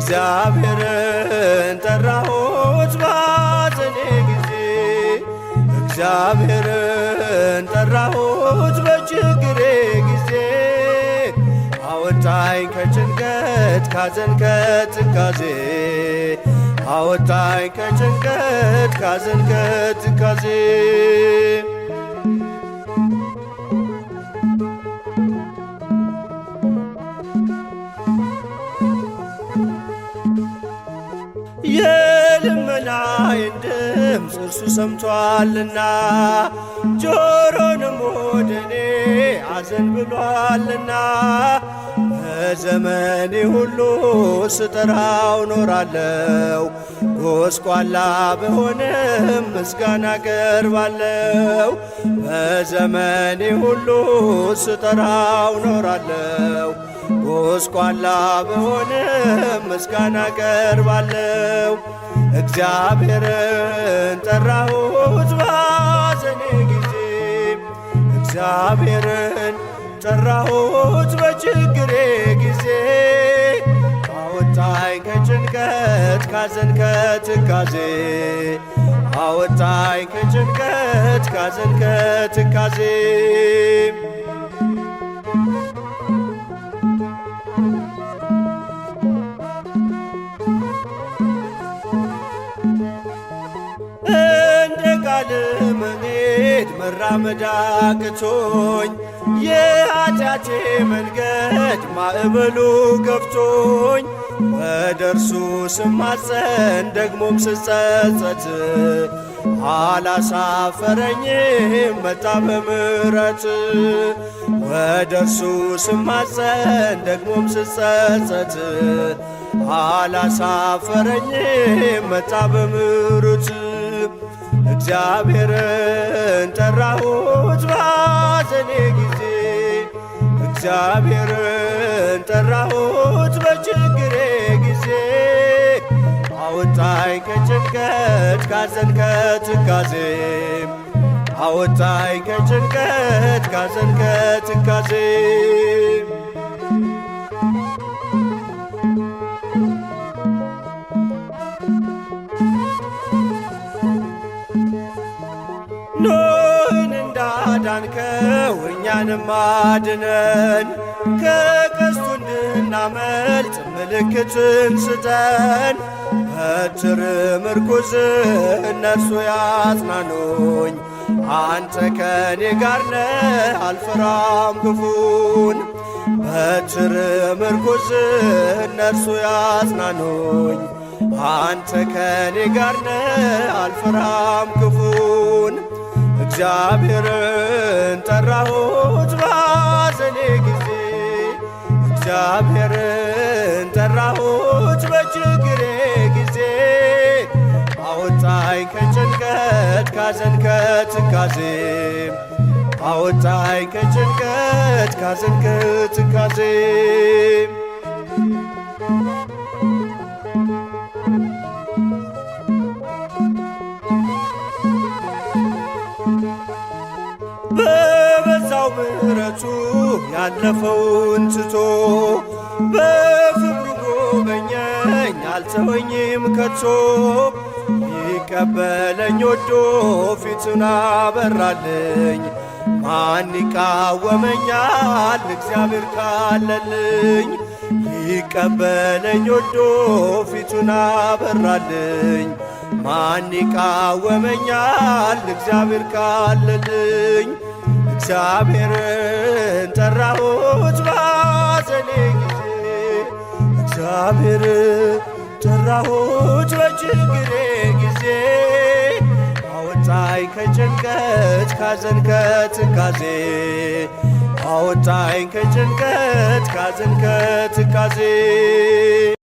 እግዚአብሔርን ጠራሁት ባዘኔ ጊዜ እግዚአብሔርን ጠራሁት በችግሬ ጊዜ አወጣኝ ከጭንቀት ካዘን ከትካዜ አወጣኝ ከጭንቀት ካዘን ከትካዜ የልመናዬን ድምፅ እርሱ ሰምቶአልና ጆሮንም ወደ እኔ አዘንብሎአልና በዘመኔ ሁሉ ስጠራው ኖራለው ጎስቋላ ብሆንም ምስጋና ቀርባለው በዘመኔ ሁሉ ስጠራው ኖራለው ጎስቋላ ብሆንም ምስጋና ቀርባለው እግዚአብሔርን ጠራሁት ባዘኔ ጊዜ እግዚአብሔርን ጠራሁት በችግሬ ጊዜ አወጣኝ ከጭንቀት ካዘን ከትካዜ አወጣኝ ከጭንቀት ካዘን ከትካዜ ቃል መሄድ መራመድ አቅቶኝ የኃጢአቴ መንገድ ማዕበሉ ገፍቶኝ ወደ እርሱ ስማጸን ደግሞም ስጸጸት አላሳፈረኝም መጣ በምሕረት ወደ እርሱ ስማጸን ደግሞም ስጸጸት አላሳፈረኝም መጣ በምሕረት እግዚአብሔርን ጠራሁት ባዘኔ ጊዜ እግዚአብሔርን ጠራሁት በችግሬ ጊዜ አወጣኝ ከጭንቀት ካዘን ከትካዜ አወጣኝ ከጭንቀት ካዘን ከትካዜ ኖህን እንዳዳንከው እኛንም አድነን ከቀስቱ እንድናመልጥ ምልክትን ስጠን በትር ምርኩዝ እነርሱ ያጽናኑኝ አንተ ከኔ ጋር ነህ አልፈራም ክፉን በትር ምርኩዝ እነርሱ ያጽናኑኝ አንተ ከኔ ጋር ነህ አልፈራም ክፉን እግዚአብሔርን ጠራሁት ባዘኔ ጊዜ እግዚአብሔርን ጠራሁት በችግሬ ጊዜ አወጣኝ ከጭንቀት ካዘን ከትካዜ አወጣኝ ከጭንቀት ካዘን ከትካዜ በበዛው ምሕረቱ ያለፈውን ትቶ በፍቅሩ ጎበኘኝ አልተወኝም ከቶ ሊቀበለኝ ወዶ ፊቱን አበራልኝ ማን ይቃወመኛል እግዚአብሔር ካለልኝ ሊቀበለኝ ወዶ ፊቱን አበራልኝ ማን ይቃወመኛል እግዚአብሔር ካለልኝ እግዚአብሔርን ጠራሁት ባዘኔ ጊዜ እግዚአብሔርን ጠራሁት በችግሬ ጊዜ አወጣኝ ከጭንቀት ካዘን ከትካዜ አወጣኝ ከጭንቀት ካዘን ከትካዜ